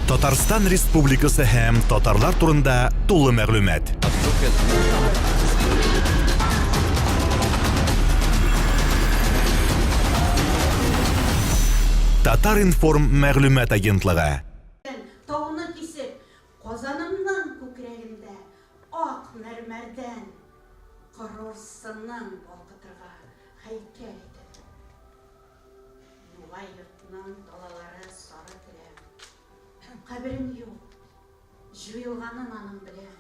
Татарстан Республикасы һәм татарлар турында тулы мәгълүмат. Татар-информ мәгълүмат агентлыгы. Тауны кисеп, Казанымның күкрәгендә ак мәрмәрдән Корорсының балкытырга һәйкәл итеп. Юлай йортның далалары сары тирә. Каберем юк, җуелганын аның белән.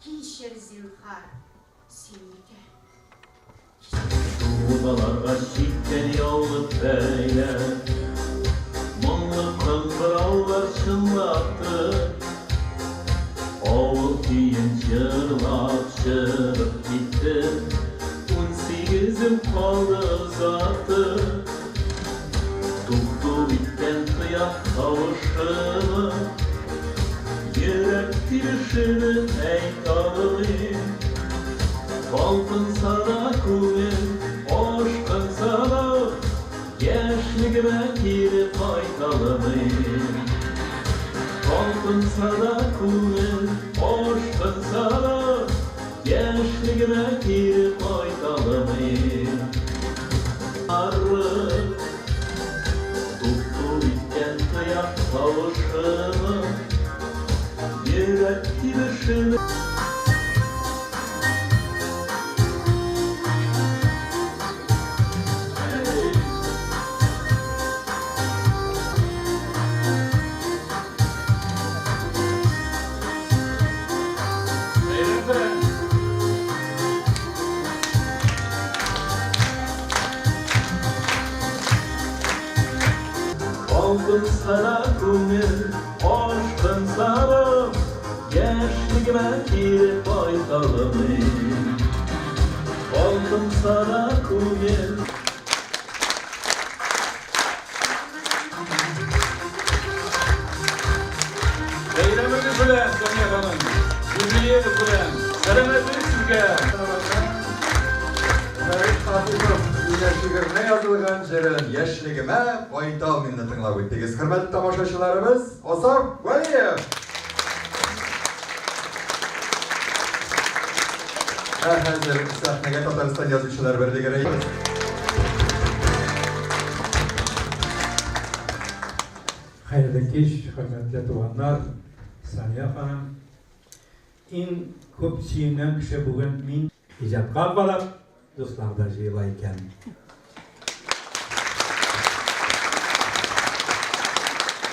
Кичер зинһар, синеке. Udalarga şitten yollup beyle Mınlı kıngıravlar çınlattı Oğul kiyin çırlap çırıp gitti 18'im kaldı zatı Tuttu bitten kıyak kavuşunu Yürek dirişini ey kalıyım Balkın sana kuvvet, aşkın sana Gençliğime geri faydalanayım Balkın sana kuvvet, aşkın sana Gençliğime geri faydalanayım Arı tuttu bitten kıyak kavuşunu Yürek girişini Balkın sana kumir, aşkın sana Gençliğime bir faydalanayım Balkın sana kumir Beyramınız bilen Sonya Hanım, Jubiliyeniz bilen, selametlik sizge. Яшьлегемне язылган җырын яшьлегемә кайтал мине тыңлап үттегез. Хөрмәтле тамашачыларыбыз, Асап Валиев. Хәзер сәхнәгә Татарстан язучылар берлеге рәис. Хәерле кич, хөрмәтле туганнар, Сания ханым. Иң күп сөйгән кеше бүген мин иҗатка барып, дусларда җыела икән.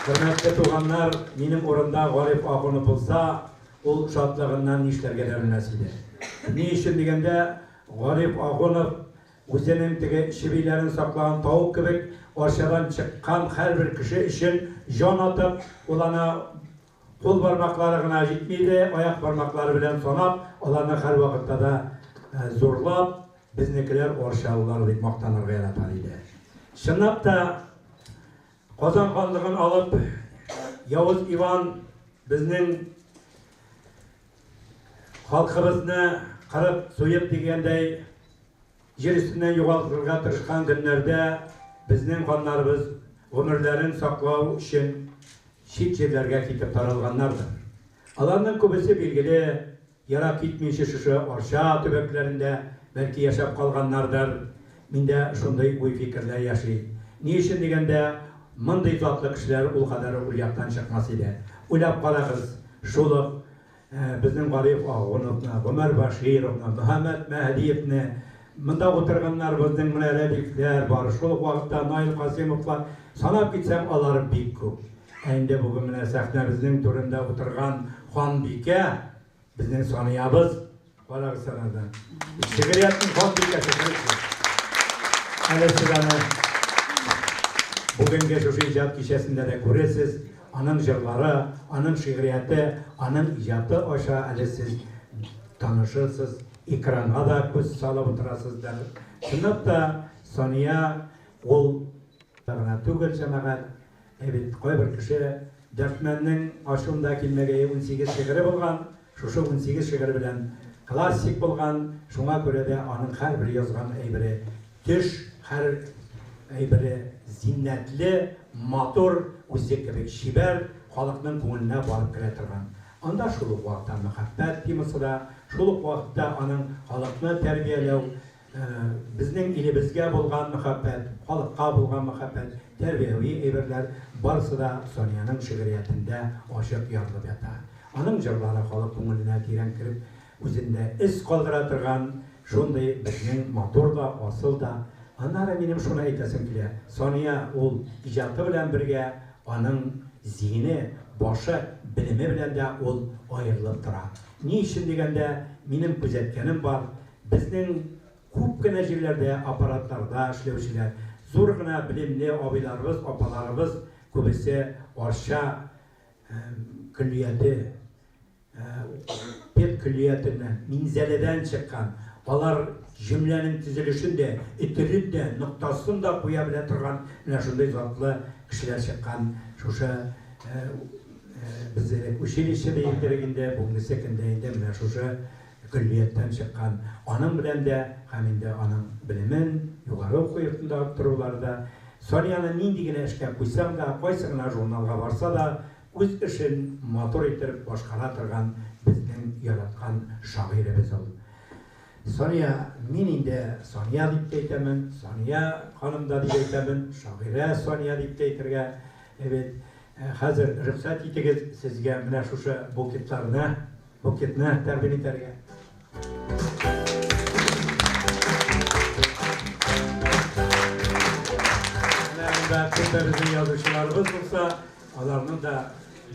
Хөрмәтле туганнар, минем урында Гариф Ахунов булса, ул шатлыгыннан нишләргә дә белмәс иде. Ни өчен дигәндә, Гариф Ахунов үзенең теге чибиләрен саклаган тавык кебек, арчадан чыккан һәрбер кеше өчен җан атып, ул аны кул бармаклары гына җитмиде, аяк бармаклары белән санап, аларны һәр вакытта да зурлап, безнекеләр арчалылар дип мактанырга ярата иде. Чынлап та Казан ханлыгын алып, Явыз Иван безнең халкыбызны кырып, суеп дигәндәй җир өстеннән югалтырга тырышкан көннәрдә безнең ханнарыбыз гомерләрен саклау өчен чит җирләргә китеп таралганнардыр. Аларның күбесе билгеле, ярак китмичә шушы арча төбәкләрендә бәлки яшәп калганнардыр. Миндә шундый уй фикерләр яши. Ни өчен дигәндә, мондый затлы кешеләр ул кадәр ул яктан чыкмас иде. Уйлап карагыз, шул безнең Гариф Ахуновны, Гомәр Башировны, Мөхәммәд Мәһдиевне, монда утырганнар безнең менә Рәдифләр бар, шул вакытта Наил Касимовлар санап китсәм, алар бик күп. Инде бүген менә сәхнәбезнең турында утырган ханбикә, безнең Саниябыз, карагыз санадан. Шигъриятның ханбикәсе. Әле сезне бүгенге шушы иҗат кичәсендә дә күрәсез, аның җырлары, аның шигърияте, аның иҗаты аша әле сез танышырсыз, экранга да күз салып утырасыздар. Чынлап та Сания ул гына түгел җәмәгать, бит кайбер кеше Дәртмәннең ашында килмәгәе 18 шигыре булган, шушы 18 шигыре белән классик булган, шуңа күрә дә аның һәрбер язган әйбере төш, һәр әйбере зиннәтле, матур, үзе кебек шибәр, халыкның күңеленә барып керә торган. Анда шул ук вакытта мәхәббәт темасы да, шул ук вакытта аның халыкны тәрбияләү, безнең илебезгә булган мәхәббәт, халыкка булган мәхәббәт, тәрбияви әйберләр барысы да Сониyaның шигъриятендә ачык язылып ята. Аның җырлары халык күңеленә тирән кереп, үзендә эз калдыра торган, шундый безнең матур да, асыл да. Аннары минем шуны әйтәсем килә. Сония ул иҗаты белән бергә аның зиһене, башы, белеме белән дә ул аерылып тора. Ни өчен дигәндә, минем күзәткәнем бар. Безнең күп кенә җирләрдә аппаратларда эшләүчеләр, зур гына белемле абыйларыбыз, апаларыбыз, күбесе арча күллияте, пет күллиятеннән, минзәледән чыккан, алар җөмләнең төзелешен дә, итерен дә, ноктасын да куя белә торган, менә шундый затлы кешеләр чыккан. Шушы без училище дигәндә, бүгенге көндә инде менә шушы күллияттән чыккан. Аның белән дә, һәм инде аның белемен югары уку йортында торуларда, Сонияны нинди генә эшкә куйсаң да, кайсы гына журналга барса да, үз эшен матур итеп башкара торган безнең яраткан шагыйребез ул. Сония, мин инде Сония дип әйтәмен, Сония ханым да дип әйтәмен, шагыйрә Сония дип әйтергә. Хәзер рөхсәт итегез сезгә менә шушы букетны тәкъдим итәргә. Күптә безнең язучыларыбыз булса, аларның да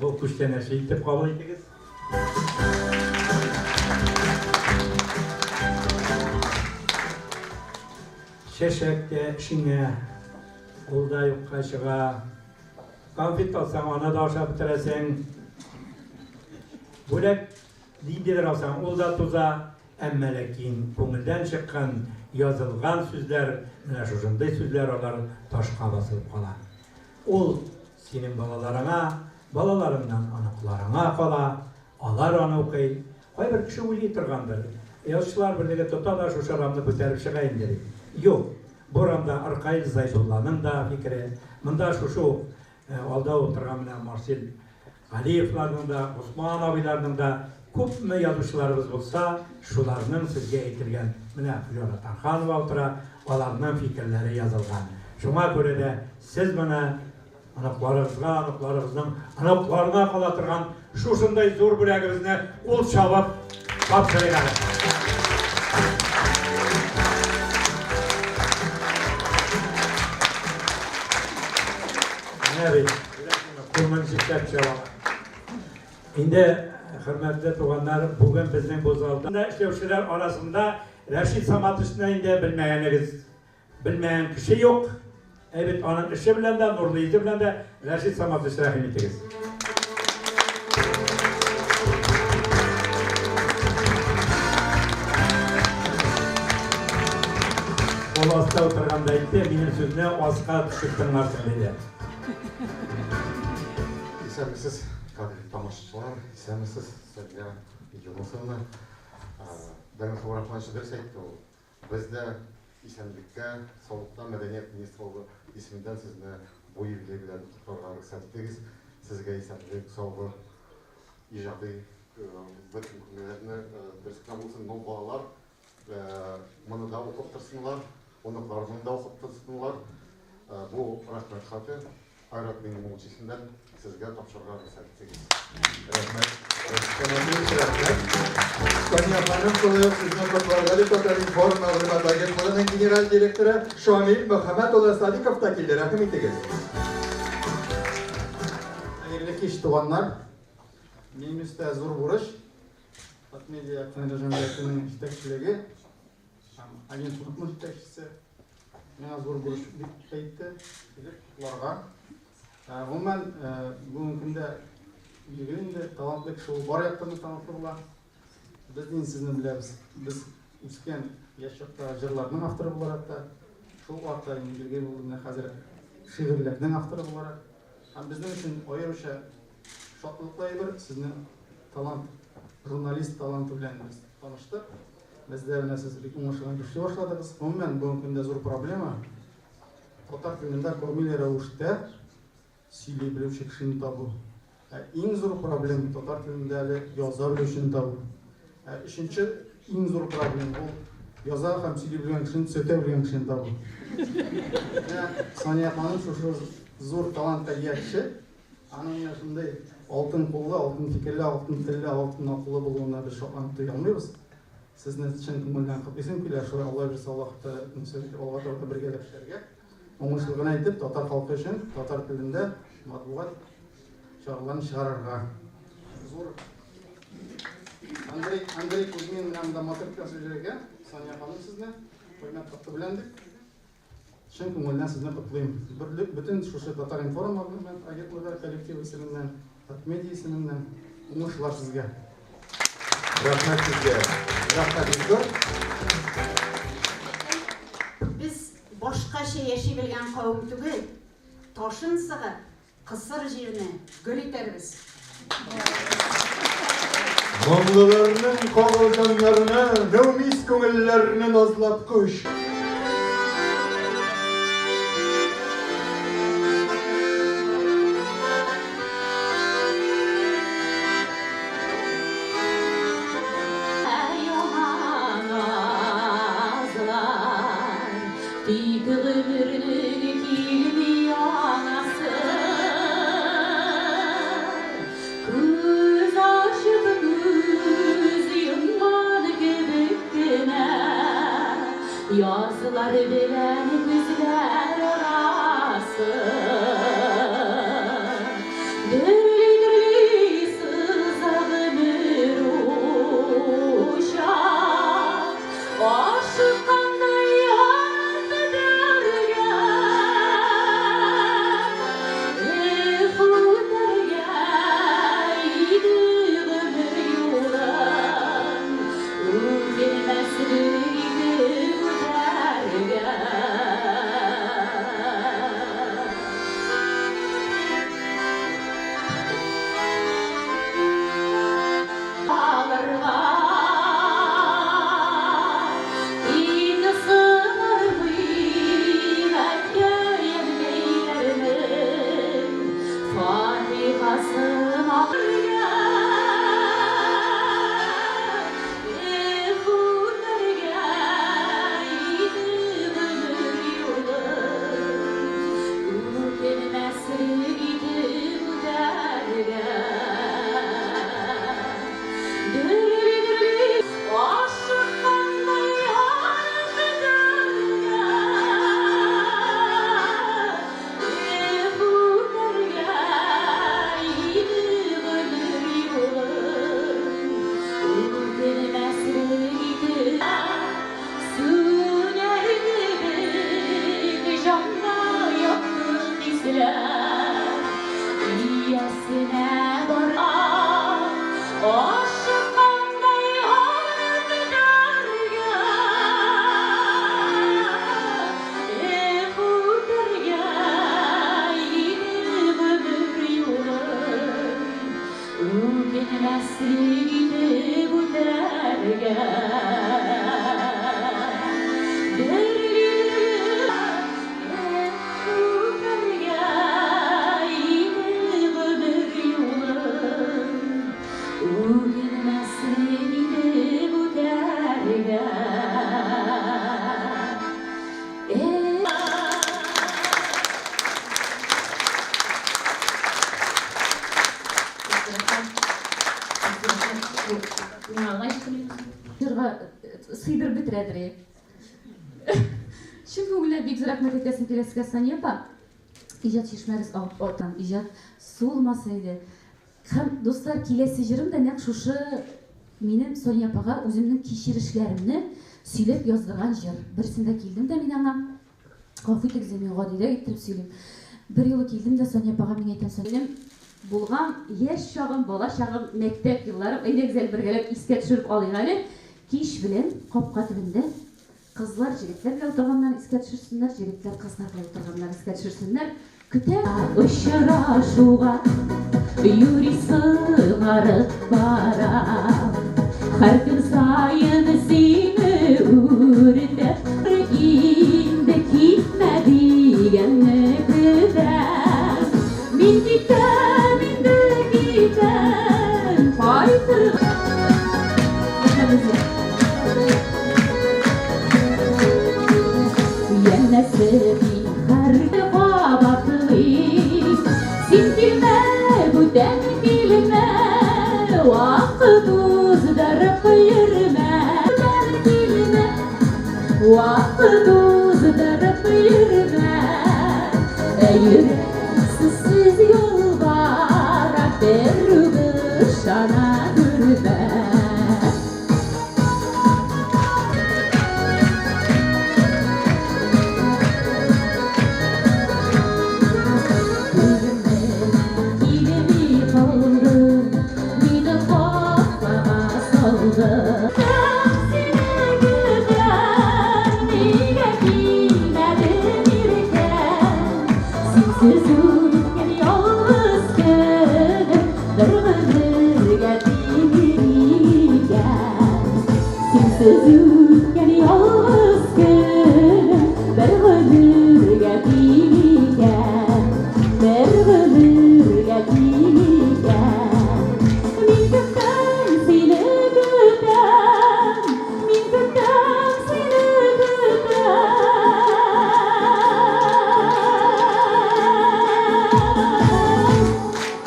бу күчтәнәше итеп кабул итегез. Чәчәккә, эшеңә, ул да юкка чыга. Конфет алсаң, аны да ашап бетерәсең. Бүләк ниндидер алсаң, ул да туза. Әмма ләкин күңелдән чыккан, язылган сүзләр, менә шушындай сүзләр алар ташка басылып кала. Ул синең балаларыңа, балаларыңнан аныкларыңа кала, алар аны укый. Кайбер кеше уйлый торгандыр. Язучылар берлеге тота да шушы рамны күтәреп чыга инде дип. Юк, бу рамда Аркаил Зайдулланың да фикере, монда шушы алда отырган менә Марсел Галиевларның да, Усман абыйларның да күпме язучыларыбыз булса, шуларның сезгә әйтелгән, менә Флора Тарханова утыра, аларның фикерләре язылган. Шуңа күрә дә сез менә аныкларыбызның аныкларына кала торган шушындай зур бүләгебезне ул чабып тапшырыгыз. Инде хөрмәтле туганнар, бүген безнең бу залда эшләүчеләр арасында Рәшит Саматовны инде белмәгән кеше юк. Әйбәт аның эше белән дә, нурлы изе белән дә Рәшит Саматовны рәхим итегез. Ул аста утырганда әйтте, минем сүзне аска төшеп тыңларсың диде. Исәнмесез, кадерле тамашачылар, исәнмесез, Сәбия Юнусовна. Дәрең Хабарович дөрес әйтте, бездә исәнлеккә, саулыкта мәдәният министрлыгы исемендән сезне бу юбилей белән котларга рөхсәт итегез. Сезгә исәнлек, саулык, иҗади бөтен күңелләрне берсенә булсын, но балалар моны да укып торсынлар, оныкларны да укып торсынлар. Бу рәхмәт хаты Айрат минем учителем сезгә тапшырырга рөхсәт итегез. Рәхмәт. Сония ханым, шулай ук сезне котларга дип Татаринформ мәгълүмат агентлыгының генераль директоры Шамил Мөхәммәд улы Садиков та килде. Рәхим итегез. Хәерле кич, туганнар. Минем өстә зур бурыч. Татмедиа җәмгыятенең җитәкчелеге һәм агентлыкның җитәкчесе миңа зур бурыч дип әйтте. Уларга Гомумән, бүгенге көндә билгеле талантлы кеше бар яктан талантлы була. Без сезне беләбез. Без үскән яшь чакта җырларның авторы буларак та, шул вакытта билгеле булган хәзер шигырьләрнең авторы буларак. Һәм безнең өчен аеруча шатлыклы әйбер сезне талант, журналист таланты белән таныштык. Бездә менә сез бик уңышлы эшли башладыгыз. Гомумән, бүгенге көндә зур проблема. Татар телендә күрмиләр рәвештә сөйлей білуші кішіні табу. Ең зор проблем татар тілінде әлі яза білушіні табу. Үшінші ең зор проблем ол яза һәм сөйлей білген кішіні сөйте білген кішіні табу. Соня ханым шушы зор талантқа ие кіші. Аның шындай алтын қолы, алтын текелі, алтын тілі, алтын ақылы болуына біз шоқланып тұй алмайбыз. Сіздің шын көңілден қыпесен келер, шолай Алла берсе Аллахты Алға тарта бірге кішілерге. Оңышылығын айтып, татар халқы үшін, татар тілінде матбуғат шағыларын шығарарға. Зор. Андрей Кузьмин менен математика сөйлерге, Соня ханым сізне, қоймет қатты білендік. Шын көңілден сізне құттылайым. Бүтін шушы татар информ агентлігі коллектив есімінен, медиа есімінен оңышылар сізге. Рахмет сізге. Рахмет Виктор. Біз башқаша яши білген қауым түгел, ташын сығып, қысыр жеріне гүл етербіз. Мұңлыларының қоғылданларына, нөміз көңіллерінің азлап көш. Yazılar bilen güzler orası Dürlü dürlü sızar ömür uşak Aşıkanda yandı dergen Bu dergen iyiydi ömür yolan Bilmezdi Сыйдыр бітіредірі. Шын көңілі бек зор рахмет етесін келесіге Соня апа. Ижат шешмәріз ортан, ижат солмасайды. Һәм достар келесі жырымда нәқ шушы менің Соня апаға өзімнің кешірішлерімні сөйлеп яздырған жыр. Бірсінде келдім де мен аңа ғафу етіңіздер мен ғадиде еттіріп сөйлеймін. Бір елі келдім де Соня апаға мен айтам сөйлеймін. Болған еш шағым, бала шағым, мектеп елларым, әйне güzel біргелеп иске түсіріп алайын әлі. Кеш білен, қапқа түбінде қызлар жігіттер біле отырғаннан іске түсірсінлер, жігіттер қызлар біле отырғаннан іске түсірсінлер. Күте ұшырашуға юри сыңарып барам, Hər gün sayın seni üretip Inde gitme diyen nefeder sen bilme, vakit uzdırıp yürüme. Sen bilme, vakit uzdırıp yürüme. Yüreksiz yol var, bir şana yürüme.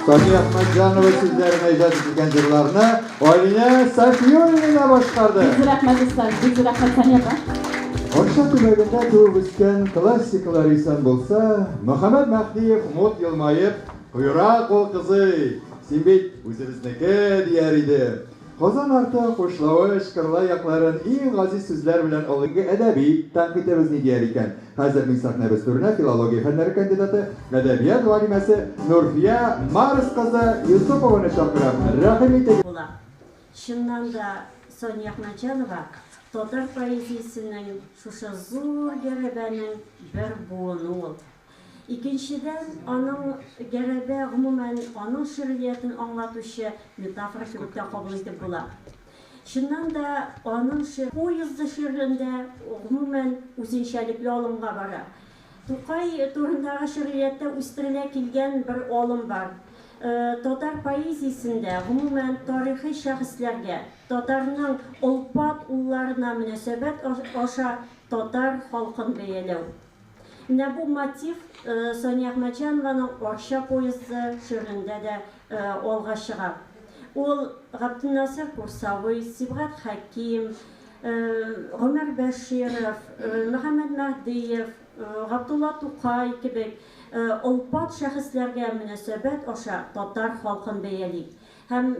Sonya Ahmetcanova sizlerine icat ettiğin jırlarını Oyline Safiye oyununa başkardı. Biz rahmet ister, biz rahmet sen yapar. Orşa tübeginde tuğup üsken klassikler isen bolsa, Muhammed Mahdiyev umut yılmayıp, Kuyurak ol kızı, Simbit üzerizneke diyer idi. Kozan artı koşlavuş, kırla yakların iyi gazi sözler bilen olıgı edebi tankitimizni diyer iken. Hazır min sahnemiz türüne filologi fenleri kandidatı, edebiyat valimesi Nurfiye Mars kızı Yusupova'nı çakırıp rahim ite. Şundan da Sonya Ahmetcanova Totar poeziyasının şuşa zor gerebenin bir buğunu ol. İkinciden, onun gerebe umumen onun şiiriyetin anlatışı metafora şirkette kabul edip bula. Şundan da onun poezdi şiirinde umumen uzunşalikli olumga bara. Tukay turundağı şiiriyette üstüne kilgen bir olum var. Totar poeziyasında umumen tarihi şahıslarga, Totarның olpat ullarına münasebet oşa Totar halkın beyelew. Yine bu motiv Sonya Ahmetcanova'nın Orşa poezdi şiirinde de olga çıgar. Ol Abdülnasir Kursavi, Sibgat Hakim, Ömer Beşirov, Muhammed Mahdiyev, Abdullah Tukay gibi olpat şahıslarga münasebet oşa Totar halkın beyeleyik. Hem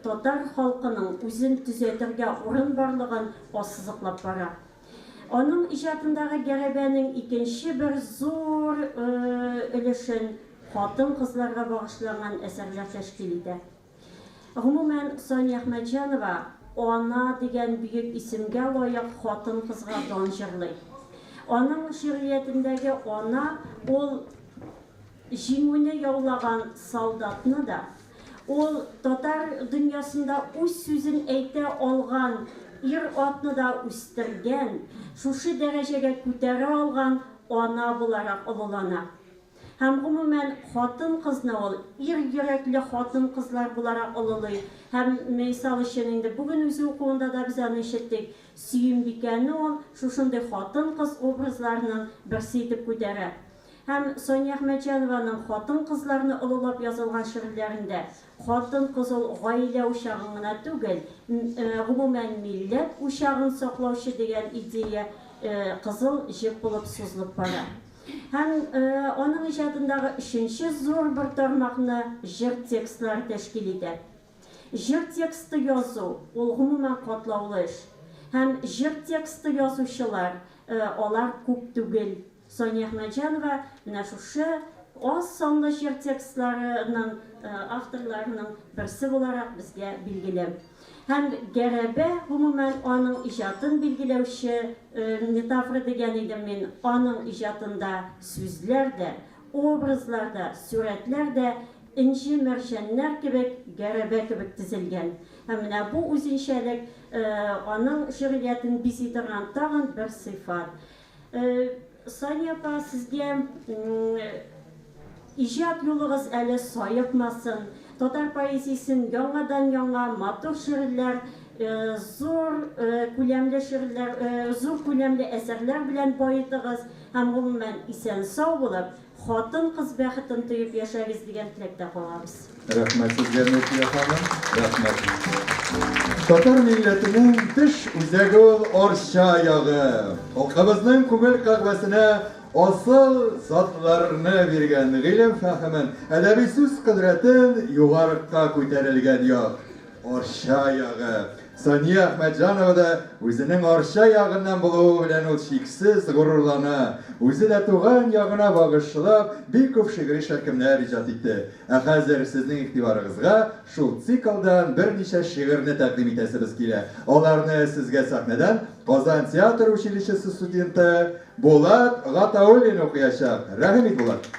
Totar halkının özün düzeltirge orun barlığın o sızıqlap bara. Onun icadındağı gerebenin ikinci bir zor ülüşün xатын kızlarga bağışlanan eserler teşkil edi. Umumen Sonya Ahmetcanova ona degen büyük isimge loyuq xатын kızga donjırlı. Onun şiiriyetindeki ona ol jimuni yollagan soldatını da ol Totar dünyasında öz sözün eyti olgan ir atını da üstürgen, şuşu derecege kütere algan ona bularak olulana. Hem umumen xатын kızna ol, ir yürekli xатын kızlar bularak olulu. Hem meysal işininde bugün özü okuğunda da biz anı işittik. Süyümbikeni ol, şuşunday xатын kız obrazlarının birsi etip kütere. Hem Sonya Ahmetcanova'nın xатын kızlarını olulap yazılgan şiirlerinde xатын kız ol gaile uşağına tügel, umumen millet uşağın soqlauşı degen ideya kızıl jip bulup suzulup bara. Hem onun icadındağı üçüncü zor bir tarmaqını jir tekstler teşkil eder. Jir teksti yazı ol umumen qatlaulu iş. Hem jir teksti yazuşular olar көп tügel. Sonya Ahmetcanova şu az sonda jir tekstlerinin avtorlarının birisi olarak bizge bilgilev. Hem gerebe umumen onun icadın bilgilevşi metafora degen edim men onun icadında sözlerde, obrazlarda, suretlerde inci merşenler gibi gerebe gibi dizilgen. Hem bu uzunşalik onun şiiriyetin bizi turgan tağın bir sıfat. Sonya apa sizge icad yolunuz әлі sayıpmasın. Totar poeziyasının yangadan yanga matur şiirler, zor külemli şiirler, zor külemli eserler bilen bayıtığız. Hem umumen isen sağ bulup, хатын кыз бәхетен тоеп яшәгез дигән теләктә калабыз. Рәхмәт сезгә, Нәфия ханым. Рәхмәт. Татар милләтенең теш үзәге ул Арча ягы. Халкыбызның күңел кагъвәсенә асыл затларны биргән гыйлем фәһемен, әдәби сүз кыдрәтен югарыга күтәрелгән як. Арча ягы. Сания Әхмәтҗанова да үзенең Арча ягыннан булуы белән ул чиксез горурлана. Үзе дә туган ягына багышлап бик күп шигъри шәкемнәр иҗат итте. Ә хәзер сезнең игътибарыгызга шул циклдан берничә шигырьне тәкъдим итәсебез килә. Аларны сезгә сәхнәдән Казан театр училищесы студенты Булат Гатауллин укыячак. Рәхим ит, Булат.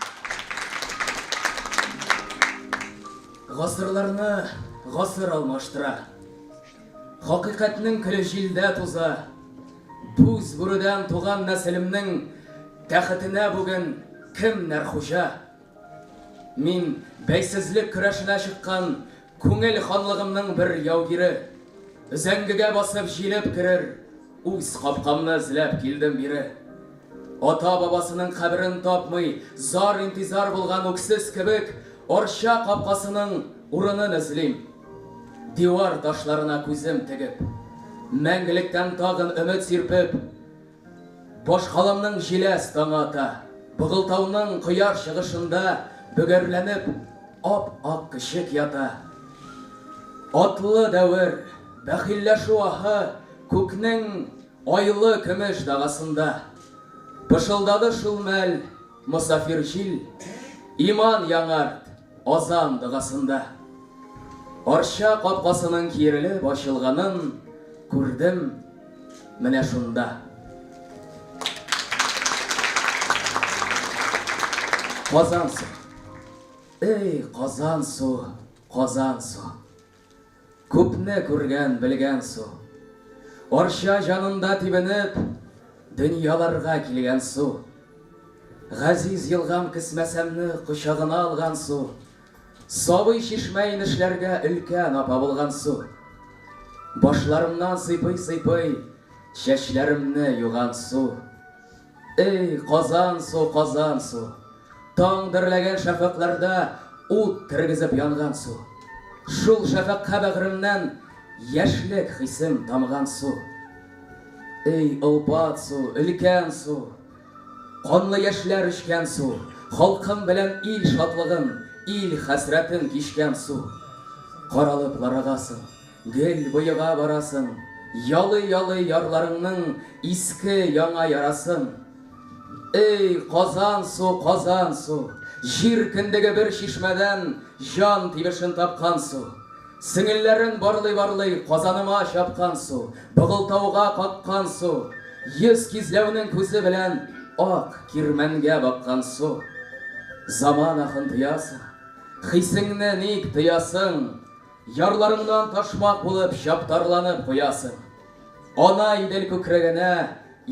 Гасырларны гасыр алмаштыра. Хакыйкатьнең көле җилдә туза. Буз бүредән туган нәселемнең тәхетенә бүген кемнәр хуҗа? Мин бәйсезлек көрәшенә чыккан күңел ханлыгымның бер яугире. Зәңгегә басып җилеп керер, үз капкамны эзләп килдем бире. Ата-бабасының каберен тапмый, зар-интизар булган үксез кебек, Арча капкасының урынын эзлим. Дивар ташларына күзем тегеп, мәңгелектән тагын өмет сирпеп, башкаламның җиләс таңы ата, Быгылтауның кояш чыгышында бөгәрләнеп, ап-ак кишек ята. Атлы дәвер, бәхилләшү аһы, күкнең айлы көмеш дагасында. Пышылдады шул мәл мусафир җил, иман яңарт азан дагасында. Арча капкасының киерелеп ачылганын күрдем менә шунда. Казан су. Эй, Казан су, Казан су. Күпне күргән, белгән су. Арча җанында тибенеп, дөньяларга килгән су. Газиз елгам кисмәсәмне кочагына алган су. Сабый чишмә инешләргә өлкән апа булган су. Башларымнан сыйпый-сыйпый, чәчләремне юган су. Эй, Казан су, Казан су. Таң дөрләгән шәфәкләрдә ут кергезеп янган су. Шул шәфәккә бәгыремнән яшьлек хисем тамган су. Эй, олпат су, өлкән су. Канлы яшьләр эчкән су. Халкым белән ил шатлыгын, ил хәсрәтен кичкән су. Каралып ларагасың, гел буйга барасың. Ялый-ялый ярларыңның иске яңа ярасын. Эй, Казан су, Казан су. Җир кендеге бер чишмәдән җан тибешен тапкан су. Сеңелләрен барлый-барлый Казаныма чапкан су. Быгылтауга каккан су. Йөз кизләүнең күзе белән ак кирмәнгә баккан су. Заман ахын тыясың, хисеңне ник тыясың, ярларыңнан ташмак булып чаптарланып куясың. Ана идел күкрәгенә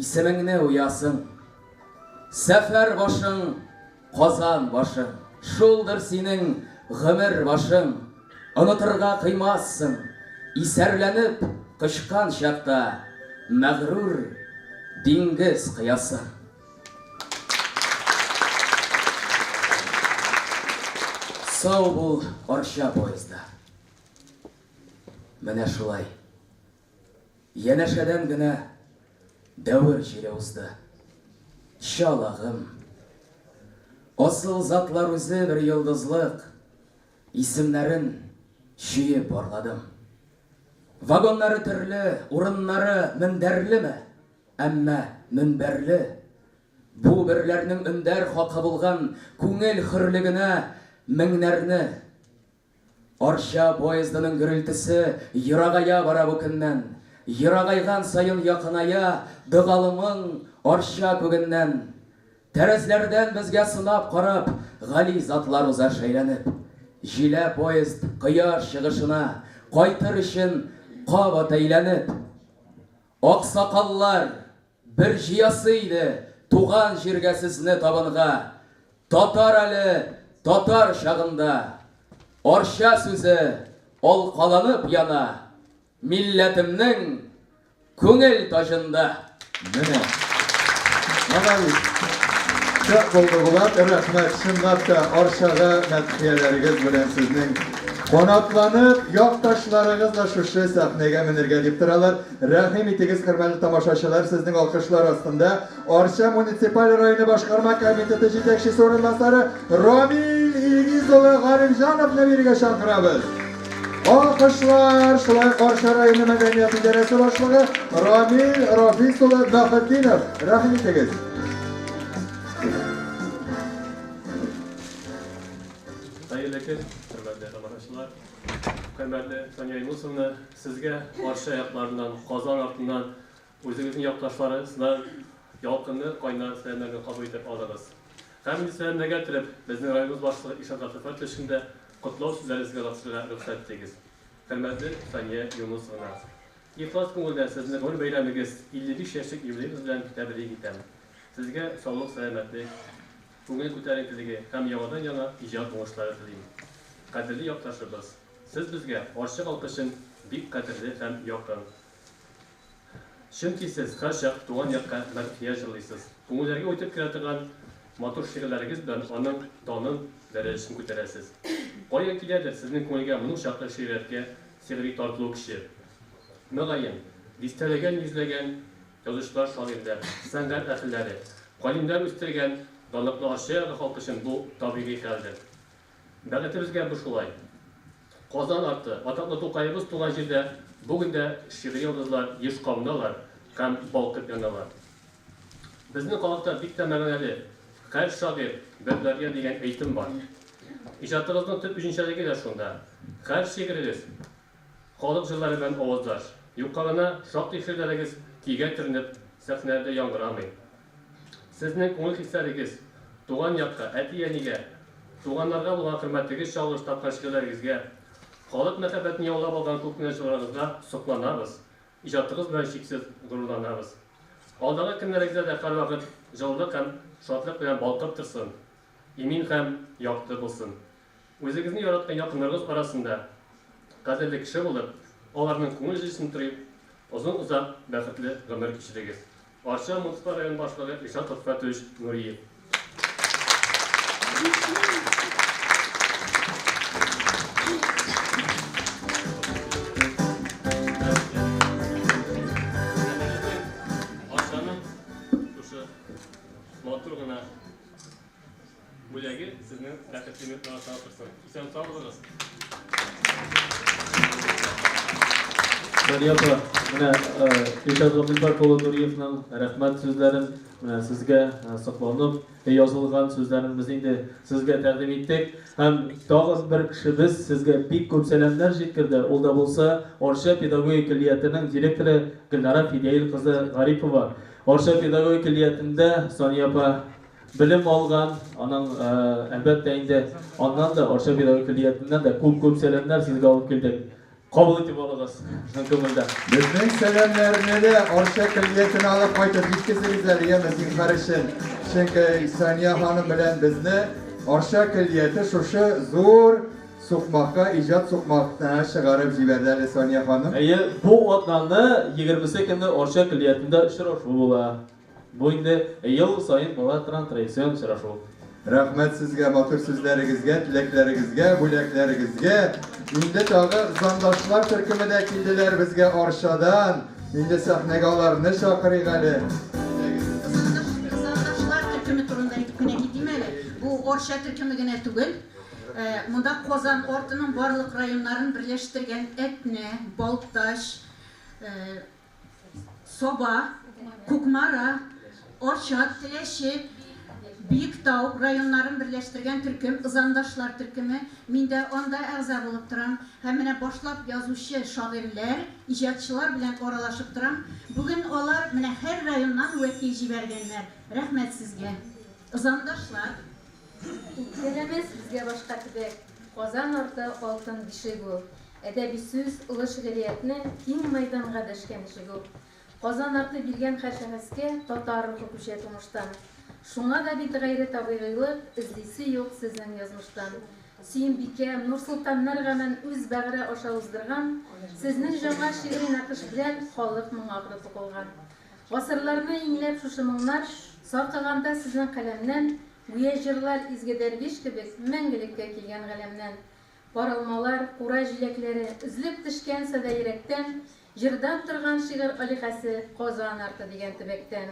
исемеңне уясың. Сәфәр башың, Казан башың, шулдыр синең гомер башың. Онытырга кыймассың, исәрләнеп кычкан чакта, мәгърур диңгез кыясың. Сау бул Арча поезда. Менә шулай. Янәшәдән генә дәвер җиле узды. Чалагым. Асыл затлар үзе бер йолдызлык. Исемнәрен җыеп барладым. Вагоннары төрле, урыннары мендәрлеме? Әмма мөнбәрле. Бу берләрнең өндәр хакы булган күңел хөрлегенә меңнәрне. Арча поездының гөрелтесе ерагая бара бу көннән. Ерагайган сайын якыная дыгалымың Арча күгеннән. Тәрәзләрдән безгә сынап карап, гали затлар уза шәйләнеп. Җилә поезд кояш чыгышына кайтыр өчен кабат әйләнеп. Аксакаллар бер җыясы иде туган җиргә сезне табынга. Татар әле татар чагында. Арча сүзе алкаланып яна. Милләтемнең күңел тажында. Менә. Мана Çok bulduğular. Rahmet. Şunlar da Arşaga mədhiyeleriniz bilen sizin qonatlanıp, yaktaşlarınızla şuşu sahneye minirge deyip duralar. Rahim itigiz hürmetli tamaşaçılar, sizin alkışlar aslında Arşa Municipal Rayonu Başkarma Komiteti Jetekçisi orunbasarı Ramil İlgizoğlu Garimjanov'la birge şarkırabız. Alkışlar, şulay Arşa Rayonu Medeniyeti İdaresi Başlığı Ramil Rafisoğlu Bahittinov. Rahim itigiz. Hayırlı gün, hürmetli arkadaşlar. Hürmetli Sonya Yunusovna, sizge Arşa ayaklarından, Kazan артından, o'zingizning yoktaşları sizler yalqınlı kaynar selamlarını kabul edip aldınız. Hem selamlar getirip, bizning rayonimiz başlığı İşat Rafet Teşkinde kutlu sizlerizge alıştırığa ruhsat etdiniz. Hürmetli Sonya Yunusovna. İhlas konuda sizin gönül beyramınız 50 yaşlık yubileyiniz bilen tebrik ederim. Sizge sağlık, selametlik, bugün ko'tarinkligi ham yangadan yana ijod o'ng'ishlari tilayman. Qadrli yurtdoshlarimiz, siz bizga Archa xalqi uchun bek qadrli ham yoqin. Chunki siz har shaq tug'an yoqqa madhiya yig'laysiz. Ko'ngillarga o'tib kiradigan motor she'rlaringiz bilan uning donin darajasini ko'tarasiz. Qo'yan keladi sizning ko'ngliga buning shaqli she'riyatga sevgi tortilish kishi. Mug'ayyin, distalagan yuzlagan yozuvchilar, shoirlar, san'at ahllari, qo'limlar o'stirgan Dalıqlı Arşa halkı için bu tabiiy geldi. Bəğətimizgə bu şulay. Qazan artı, Atatlı Toqayımız tuğan жерде bugün de şiiri yıldızlar еш qavnalar, hem balqıp yanalar. Bizning qalaqda bitta məğənəli, hər şair, böblərgə degan eğitim var. İcadımızın tüp üçüncəligi de şunda. Hər şiiriniz, xalq jırları bilan ovozlash, yuqarına şaqli şiirləringiz kiyga tirinib, səhnələrdə yangıramay. Sizning ko'ngil hislaringiz tug'an yoqqa, ati-yaniga, tug'anlarga bo'lgan hurmatingiz chalg'ish topgan she'rlaringizga, xalq muhabbatini yo'lab olgan ko'knashlaringizga suqlanamiz. Ijodingiz bilan cheksiz g'ururlanamiz. Oldingi kunlaringizda har vaqt jilliq ham shodlik bilan balqib tursin. Emin ham yoqti bo'lsin. O'zingizni yaratgan yaqinlaringiz orasida qadrli kishi bo'lib, ularning ko'ngil jilisini turib, uzun-uzoq baxtli umr kechirsangiz. Arşa Municipal Rayon Başlığı İşat Rafet Nuriyev. Arşa'nın şu motoruna bölegi sizin raketini sağlatırsın. İsen sağ olunuz. Sonya mana İşat Rafet Nuriyevning rahmat so'zlarini sizga saqlanib yozilgan so'zlarimizning de sizga taqdim etdik. Ham tog'in bir kishi biz sizga bek ko'p salomlar yetkazdi. Unda bo'lsa Archa pedagogika kollejatining direktori Gulnora Fidayil qizi G'aripova. Archa pedagogika kollejatida Sonya opa bilim olgan, onun albatta endi ondan da Archa pedagogika kollejatidan da ko'p salomlar sizga olib keldik. Kabul etip olacağız. Bizning selamlarını da Archa Kollejatini alıp qaytib yetkazingizlar deganimizning qarashin. Chunki Sonya xonim bilan bizni Archa Kollejati shusha zo'r suqmoqqa, ijod suqmoqdan chiqarib jiberdilar Sonya xonim. Bu otlarni 28-kunda Archa Kollejatida uchrashuv bo'ladi. Bu endi yil sayin bo'ladigan traditsion uchrashuv. Rahmet sizge, motor sizleringizge, tileklaringizge, bo'laklaringizge. Endi tog'i zandoshlar turkumida keldilar bizga Arsha'dan. Endi sahnaga ularni chaqiraygali. Zandoshlar turkumi turunda kune gidimeli. Bu Archa turkumigina tugul. Munda Qozon ortining barliq rayonlarini birlashtirgan Etne, Boltash, Soba, Kukmara, Archa, Tileshi, Büyükdağ rayonlarını birleştirgen türküm, Zandaşlar türkümü, minde onda a'za bulup duram. Hemine başlap yazışı şairler, icatçılar bilen oralaşıp duram. Bugün onlar mine her rayondan vekil jibergenler. Rahmet sizge. Zandaşlar. Gelemiz bizge başka tibek. Qozon orta oltin dişi bu. Edebi söz, ılı şiiriyatini keng maydanga dashgan ishi bu. Qozon orta bilgen har shaxsga totar ruhi kuchaytirmoqdan. Şuna da bir gayret tabiilik izlisi yok sizin yazmıştan. Sümbike, Nursultanlar gamen öz bağrı aşağı uzdırgan, sizin janga şiiri nakış bilen xalq mın ağrıtı qolgan. Гасырларны иңләп шушы моңнар саркыганда сезнең каләмнән, гүя җырлар изге дәрвиш кебек мәңгелеккә килгән галәмнән. Баралмалар, кура җиләкләре, үзлеп төшкән сәдә йөрәктән, җырдан торган шигырь алихәсе Казан арты дигән төбәктән.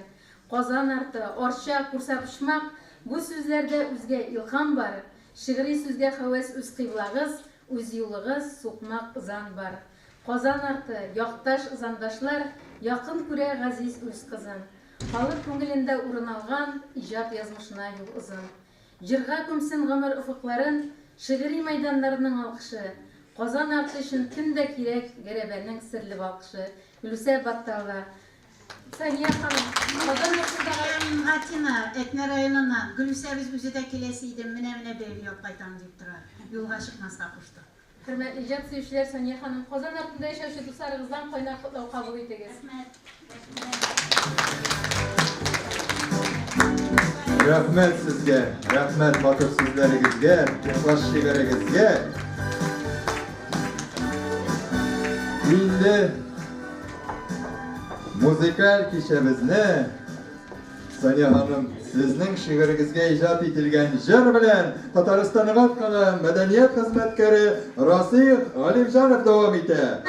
Казан арты, арча, күрсәпшмак, бу сүзләрдә үзгә илһам бар. Шигъри сүзгә хәвәс үз кыйблагыз, үз юлыгыз, сукмак зан бар. Казан арты, якташ зандашлар, якын күрә газиз үз кызын. Халык күңелендә урын алган иҗат язмышына юл узын. Җырга күмсен гомер уфыкларын, шигъри мәйданнарының алкышы. Казан арты өчен кемдә кирәк гәрәбәнең серле балкышы. Гөлүсә Баттала. Сания ханым, Казан артындагы Атина, Этне районына Гөлүсә без үзе дә киләсе иде, менә бәйге яп кайтам дип тора. Юлга чыкмаска кушты. Хөрмәтле иҗат сөючеләр, Сания ханым, Казан артында яшәүче дусларыгыздан кайнар котлау кабул итегез. Рәхмәт сезгә, рәхмәт матур сүзләрегезгә, ихлас шигырегезгә. Инде музыкаль кичәбезне Сания ханым, сезнең шигырегезгә иҗат ителгән җыр белән Татарстанга аткан мәдәният хезмәткәре Расих Галимҗанов дәвам итә.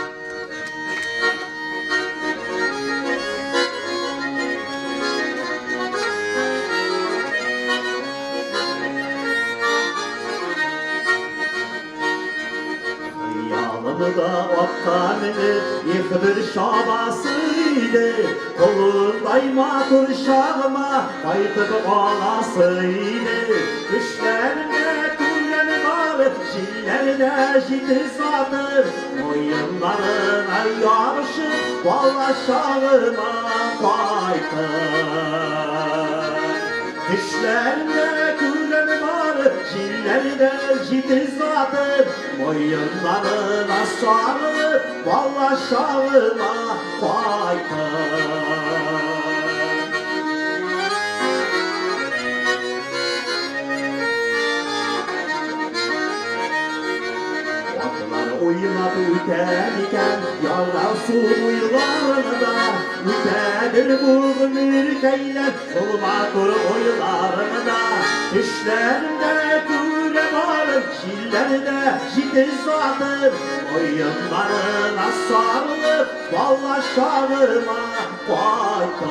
Yanımda attan bir şabasıydı, kolunday matur şağıma kaytıp ağlasıydı. Düşlerinde kulen var, şillerde jitiz vardır, oyunlarına yarışıp valla şağıma kaytıp. Düşlerinde kulen var, şillerde jitiz vardır, oyunlarına sarılıp valla şağıma kaytıp. Oynap üter iken yarasın uylarında, ütedir bulgun ürkeyler solmatur oylarında. Düşlerinde küre varım, şillerde jitiz vardır, oyunlarına sarılıp valla şağıma kaytıp.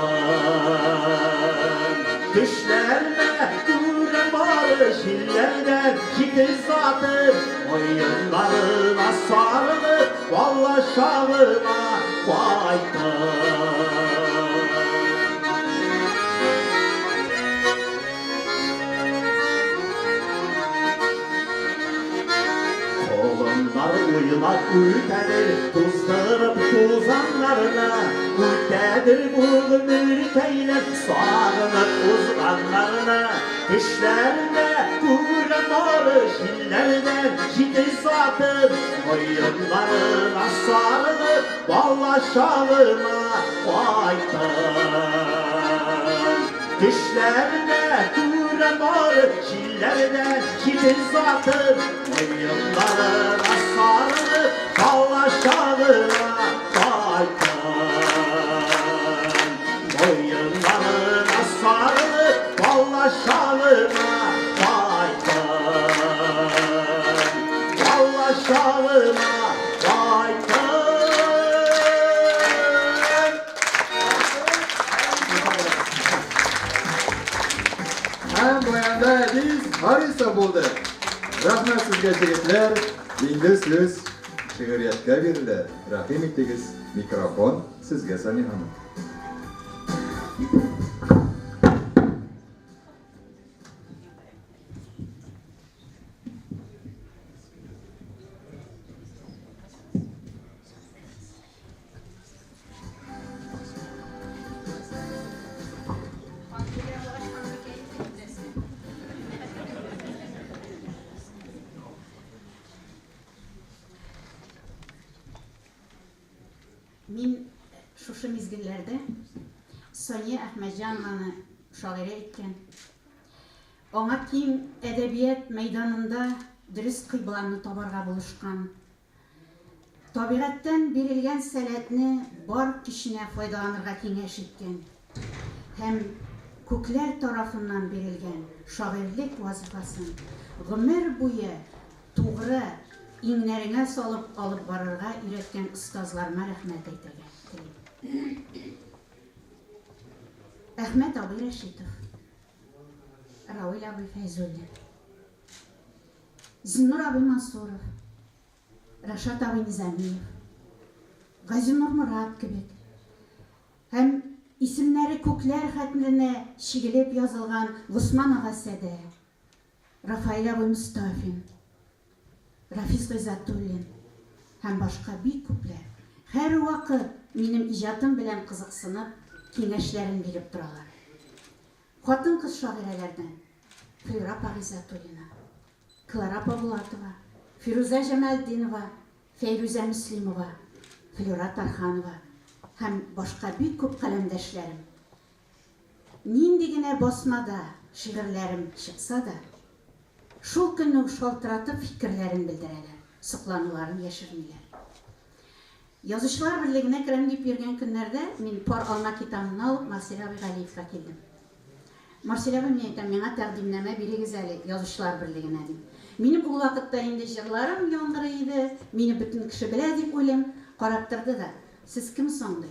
Düşlerinde küre var, şillerde jitiz vardır, oyunlarına sarılıp valla şağıma kaytıp. Kolunlar uyumak ütedir, tuzdırıp tuzanlarına, ütedir bulgun ürkeyler sağınıp uzganlarına. Düşlerinde kuren var, şillerde jitiz vardır, oyunlarına sarılıp valla şağıma kaytıp. Düşlerinde kuren var, şillerde jitiz vardır, oyunlarına sarılıp valla şağıma kaytıp. Oyunlarına sarılıp valla şağıma kaytıp. Valla şağıma kaytıp. Hem bu yanda biz Harisa buldu. Rahmet sizge jigitler, endi söz şiiriyatga berildi. Rahim etdingiz, mikrofon sizge Sania hanım. Мин шушы мизгилләрдә Сания Әхмәтҗанованы шагыйрә иткән. Аңа киң әдәбият мәйданында дөрес кыйбланы табарга булышкан. Табигатьтән бирелгән сәләтне бар кешенә файдаланырга киңәш иткән һәм күкләр тарафыннан бирелгән шагыйрьлек вазифасын гомер буе тугры иңнәренә салып алып барырга өйрәткән остазларыма рәхмәт әйтергә телим. Әхмәт абый Рәшитов, Рауил абый Фәйзуллин, Зиннур абый Мансуров, Рашат абый Низамиев, Газинур Мурат кебек һәм исемнәре күкләр хәтменә шигелеп язылган Госман ага Сәдә, Рафаил абый Мустафин, Рафис Гыйзатуллин һәм башка бик күпләр һәр вакыт минем иҗатым белән кызыксынып, киңәшләрен биреп торалар. Хатын-кыз шагыйрәләрдән Флюра Гыйзатуллина, Клара Павлатова, Фируза Җамалдинова, Фәйрүзә Муслимова, Флюра Тарханова һәм башка бик күп каләмдәшләрем. Нинди генә басмада шигырьләрем чыкса да, шул көнне шалтыратып фикерләрен белдерәләр, соклануларын яшермиләр. Язучылар берлегенә керәм дип йөргән көннәрдә мин пар алма китабын алып Марсель абый Галиевка килдем. Марсель абый миңа тәкъдимнәмә бирегез әле язучылар берлегенә дип. Минем ул вакытта инде җырларым яңгырый иде, мине бөтен кеше белә дип уйлыйм, карап торды да, сез кем соң ди.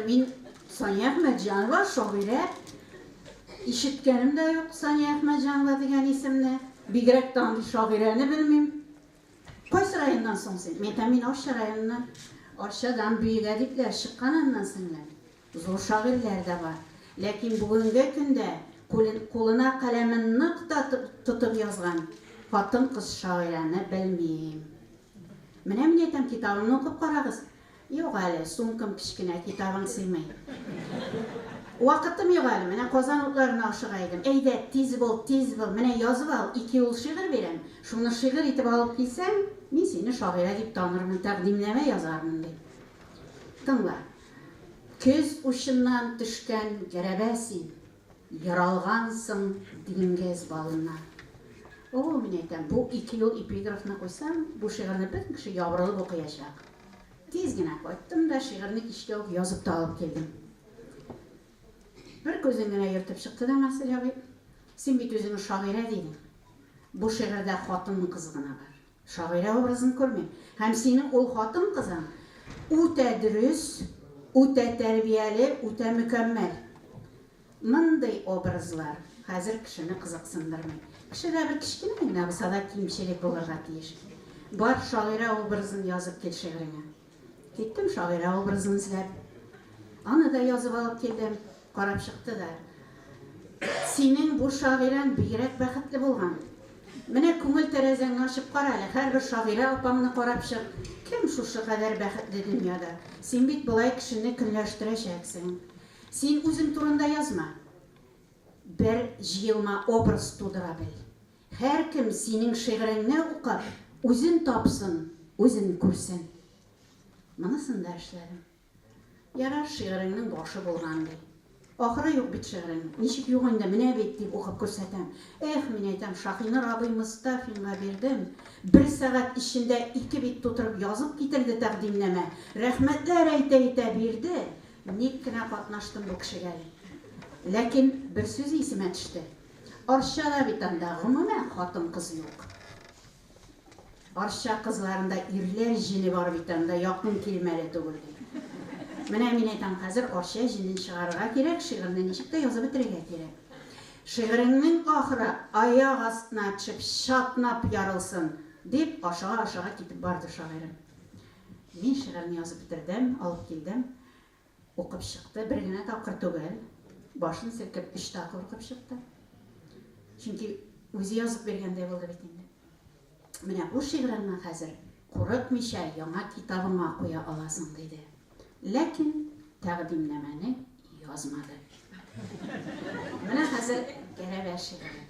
Мин Сания Әхмәтҗанова, шагыйрә. Ишеткәнем дә юк Сания Әхмәтҗанова дигән исемне, бигрәк тә андый шагыйрәне белмим. Кайсы райондан соң син? Мин Арча районыннан, Арчадан Бөйгә дипләр чыкканнан соң зур шагыйрьләр дә бар. Ләкин бүгенге көндә кулына каләмен нык тотып язган хатын-кыз шагыйрәне белмим. Менә мин әйтәм, китабымны укып карагыз. Юк әле, сумкам кичкенә, китабың сыймый. Вакытым юк әле, менә Казан утларына ашыга идем. Әйдә, тиз бул, менә язып ал, 2 ул шигырь бирәм. Шуны шигырь итеп алып килсәң, мин сине шагыйрә дип танырмын, тәкъдимнәмә язармын дип. Тыңла. Көз учыннан төшкән гәрәбә син, яралгансың диңгез балыннан. Мин әйтәм, бу 2 ел эпиграфны куйсам, бу шигырьне бөтен кеше ябырылып укыячак. Тиз генә кайттым да шигырьне кичкә үк язып та алып килдем. Бер күзен генә йөртеп чыкты да Марсель абый, син бит үзең шагыйрә дидең. Бу шигырьдә хатын-кыз гына бар. Шагыйрә образын күрмим. Һәм синең ул хатын-кызың үтә дөрес, үтә тәрбияле, үтә мөкәммәл. Мындай образлар хәзер кешене кызыксындырмый. Кешедә бер кичкенә генә булса да кимчелек булырга тиеш. Бар шагыйрә образын язып кил шигыреңә. Киттем шагыйрә образын эзләп. Аны да язып алып килдем. Карап чыкты да. Синең бу шагыйрәң бигрәк бәхетле булган. Менә күңел тәрәзәңне ачып кара әле, һәрбер шагыйрә апаңны карап чык. Кем шушы кадәр бәхетле дөньяда? Син бит болай кешене көнләштерәчәксең. Син үзең турында язма. Бер җыелма образ тудыра бел. Һәркем синең шигыреңне укып, үзен тапсын, үзен күрсен. Монысын да эшләдем. Ярар, шигыреңнең башы булган ди. Ахыры юк бит шигырың. Ничек юк инде, менә бит дип укып күрсәтәм. Мин әйтәм, Шаһинур абый Мустафинга бирдем. 1 сәгать эчендә 2 бит тутырып язып китерде тәкъдимнәмә. Рәхмәтләр әйтә бирде. Ник кенә катнаштым бу кешегә. Ләкин бер сүз исемә төште. Арчада бит анда гомумән хатын-кыз юк. Арча кызларында ирләр җине бар бит анда, якын килмәле түгел. Менә мин әйтәм, хәзер Арча җинен чыгарырга кирәк, шигырьне ничек тә язып бетерергә кирәк. Шигыреңнең ахыры аяк астына төшеп, шатнап ярылсын, дип ашыга китеп барды шагыйрем. Мин шигырьне язып бетердем, алып килдем. Укып чыкты, бер генә тапкыр түгел. Башын селкеп 3 тапкыр укып чыкты. Чөнки үзе язып бергәндәй булды бит инде. Менә бу шигырьне хәзер курыкмыйча яңа китабыңа куя аласың диде. Ләкин тәкъдимнәмәне язмады. Менә хәзер гәрәбә шигыре.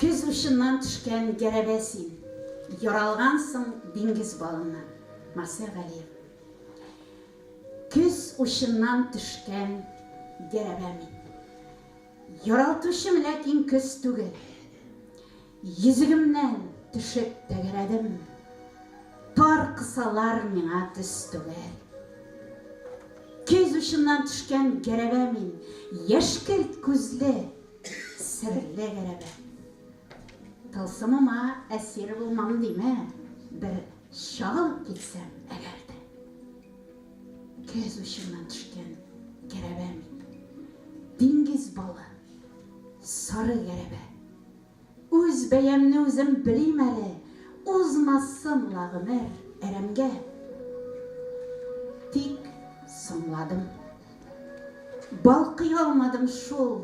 Көз учыннан төшкән гәрәбә син, яралгансың диңгез балыннан. Марсель Галиев. Көз учыннан төшкән гәрәбә мин. Яралтучым, ләкин көз түгел. Йөзегемнән Төшеп тәгәрәдем. Тар кысалар миңа төс түгел. Көз ұшынан түшкән гәрәбә мин, яшкелт күзле, сірлі гәрәбә. Тылсымыма әсир булмам дейме, бір шағылып кетсем әгәрді. Көз ұшынан түшкән гәрәбә мин, диңгез балы, сары гәрәбә. Үз бәямны үзем білейм әлі, узмасын лағымыр әрәмгә. Тик сымладым, балқый алмадым шул,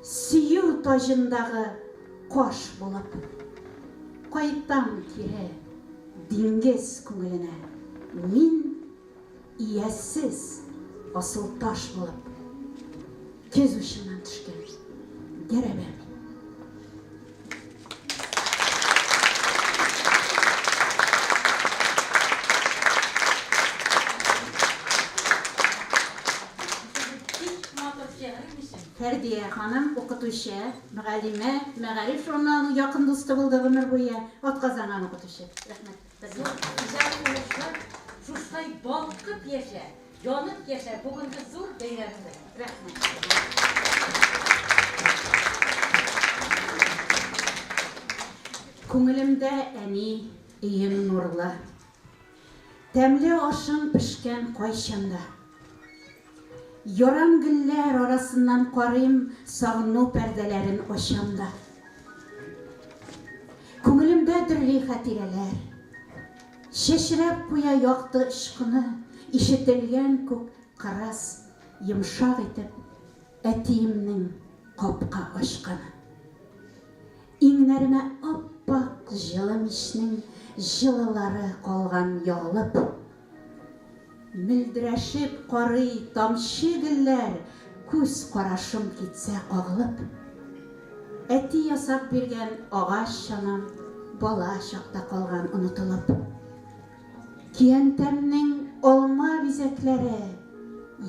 сүйеу тажындағы қош болып. Қайтам кире диңгез күңіліне, мин иясіз асыл таш болып. Көз ұшынан түшкен гәрәбә. Фәрдия ханым, оқытушы, мұғалиме, мәғариф журналының якын досты болды ғұмыр бойы, атқазанған оқытушы. Рәхмәт. Шуштай балқып яша, янып яша, бүгінгі зор бәйрәмді. Рәхмәт. Күңелемдә әни, үйім нурлы. Тәмле ашың пішкен қайшында. Яран гүлләр арасыннан қарайым, сағыну пәрдәләрін ашамда. Күңелемдә түрлі хатирәләр. Шешірәп қуя яқты ішқыны, ишетелгән күк қарас, йымшақ етіп, әтиімнің қапқа ашқаны. Иңнәрімә аппақ жылым ішнің жылылары қалған яғылып. Мілдірәшіп қарый тамшы гүлләр, күз қарашым кетсе қағылып. Әти ясап берген ағаш шанам, бала шақта қалған ұнытылып. Киентәмнің олма бизәкләре,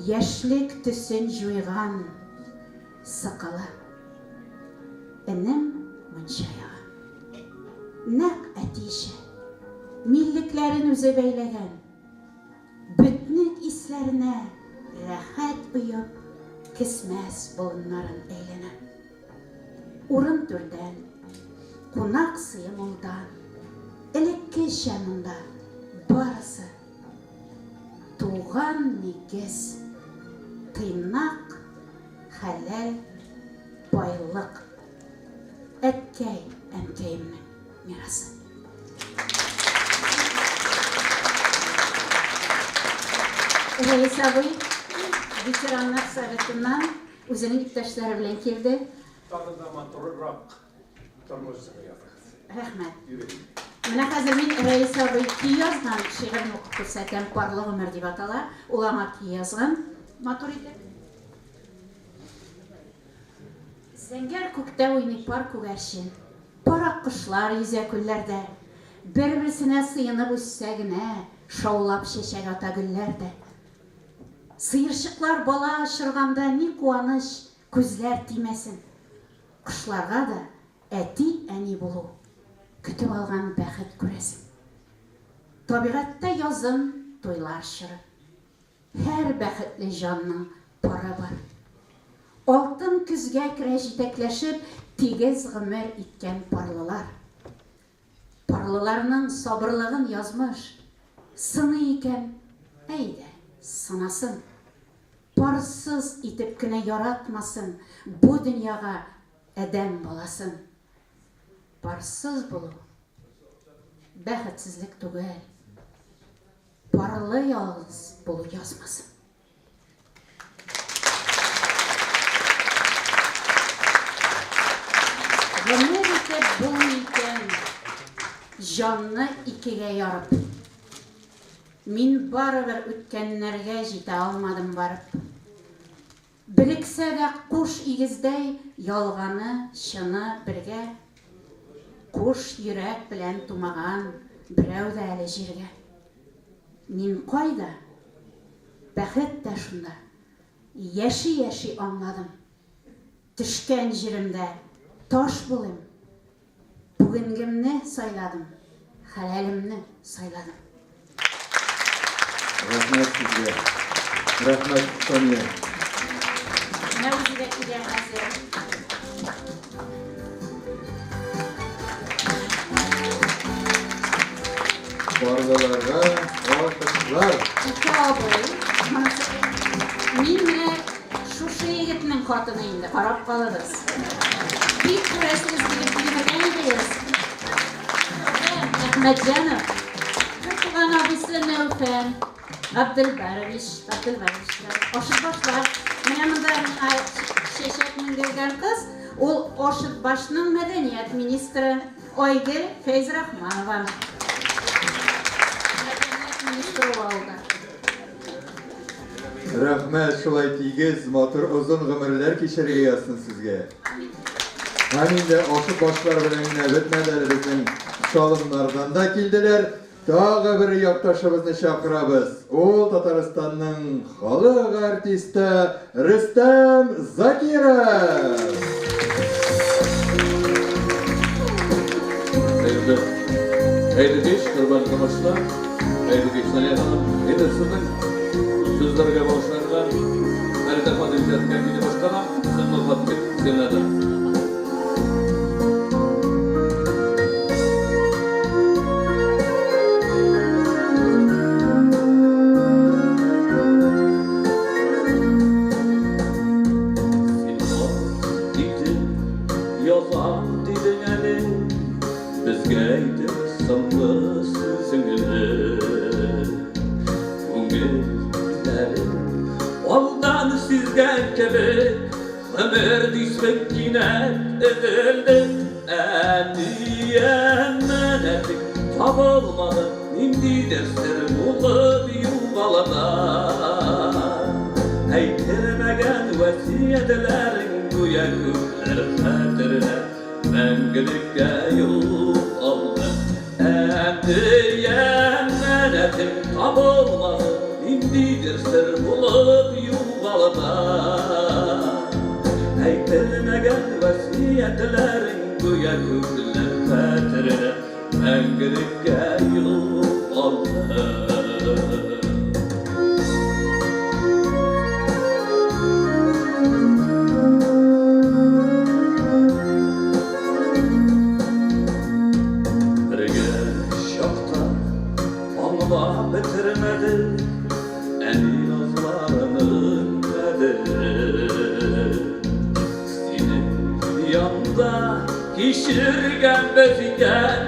яшлік түсін жойған сықылы. Інім мұншаяға. Нәк әтейші, миллекләрін өзі бәйләген. Бүтнік исләрінә рәхәт ұйып, кісмәс болынларын әйләнә. Урын түрдән, қонақ сыйым олдан, элекке шәмында барысы. Туған негіз, тыйнақ, хәләл, байлық. Әткәй әнкәйімнің мирасы. Рәис абый, ветеранлар советінен өзінің иптәшләре белән келді. Тағы да матурырақ тормыш сыйяфыз. Рәхмәт. Менә хәзер мин Рәис абый ки язган шигырьне укып күрсәтәм, парлы гомер дип атала. Ул аңа ки язган. Матур итеп. Зәңгәр күктә уйный пар күгәрчен. Парак кошлар йөзә күлләрдә. Бер-берсенә сыйынып үссә генә, шаулап чәчәк ата гөлләрдә. Сыйырчыклар бала ашырганда ни куаныш, күзләр тимәсен. Кышларга да әти әни булу, көтеп алган бәхет күрәсен. Табигатьтә язым, туйлар чыры. Һәр бәхетле җанның пары бар. Алтын күзгә керә җитәкләшеп, тигез гомер иткән парлылар. Парлыларның сабырлыгын язмыш, сыны икән, әйдә, сынасын. Парсыз итеп кенә яратмасын бу дөньяга әдәм баласын. Парсыз булу бәхетсезлек түгел. Парлы ялгыз булу язмасын. Гомер итеп бул икән, җанны икегә ярып. Мин барыбер үткәннәргә җитә алмадым барып. Biriksə də quş igizday, yalğanı, şını birgə. Quş yürək bilən tumağan, birəv də əli jirgə. Min qayda, bəxət də şunda, yaşı anladım. Düşkən jirimdə taş bulim, Бүгінгімні сайладым, хәләлімні сайладым. Рахмет sizge. Рахмет Sonya. Мәузиде килгән әсер. Баргаларга алкышлар. Мин менә шушы егетнең хатыны инде, карап калыгыз. Бик күрәсез килеп йөргән идегез. Әхмәтҗанов, туган абыйсы Нәүфән, Абдылбарович. Ашыт башлар. Менә монда чәчәк менгән кыз, ул Ашыт башның мәдәният министры Айгөл Фәйзрахманова. Рәхмәт, шулай тигез, матур озын гомерләр кичерергә язсын сезгә. Һәм инде ашык башлар белән генә бетмәде, безнең шалымнардан да килделәр. Тагы бер якташыбызны чакырабыз. Ул Татарстанның халык артисты Рөстәм Закиров. Hayırlı geç, kırbalı kamaşlar. Hayırlı geç, Saniye Hanım. Nedir sizin sözlerine başlarlar? Her defa da izletken gidi başkana, sizin noktat gibi dinledim. Ondan sizge kebek ömür düşmek yine edildi. Endiyemenedik tabılmadı indi dersler bulup yuvalada. Eytirmegen vesiyetlerin duya küfler hatırına Мәңгілікке yol aldı. Endiyemenedik tabılmadı İndidir sır bulup yuvalada. Eytilmegen vesiyetlerin güya küfler hatırına Мәңгілікке yol aldı. Bitirmedi en yazlarının kaderi. Senin yanında pişirgen bezigen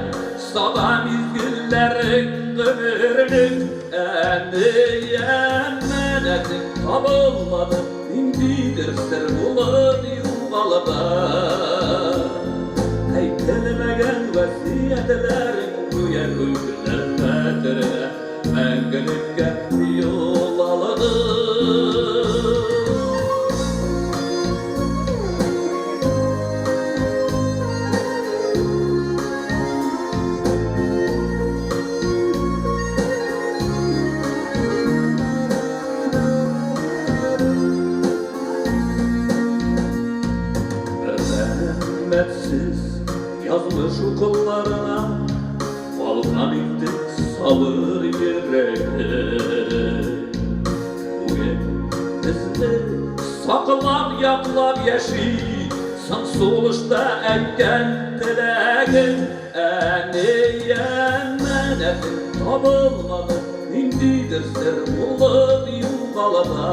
sabah mizgillerin ömrünün endiyemenedik tabılmadı indidir sır bulup yuvalada. Eytilmegen vesiyetlerin güya küfürler hatırına Мәңгілікке yol aldı. Merhametsiz yazmış okullarına Balkan indik sabır gerek. Bu bizni saklab yaklab yaşayıp San soluşta engen dilegin Endiyemenedik tabılmadı indidir sır bulup yuvalada.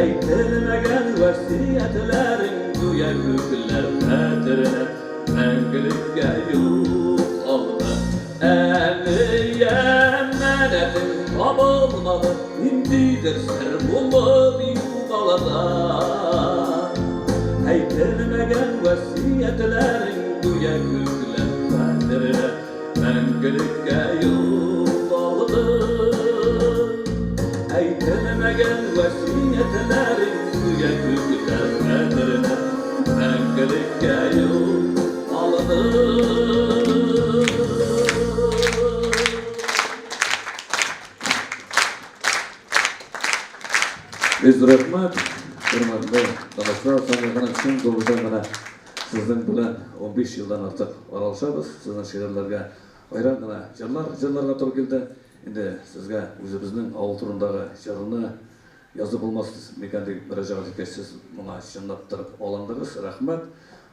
Eytilmegen vesiyetlerin güya küfler hatırına Мәңгілікке yol aldı. Endiyemenedik tabılmadı indidir sır bulup yuvalada. Eytilmegen vesiyetlerin güya küfler hatırına Мәңгілікке yol aldı. Eytilmegen vesiyetlerin güya küfler hatırına Мәңгілікке yol aldı. Biz rahmat, hürmetli dostlar, sanırım için doğrudan bana Sizden bilen 15 yıldan artık aralışabız. Sizden şehirlerge ayran gana jırlarga to'g'ri keldi. Endi sizga o'zimizning avul turundagi jırını yazıp olmaz mekandek bir ajaga siz buna şınlap turib olandingiz. Rahmat.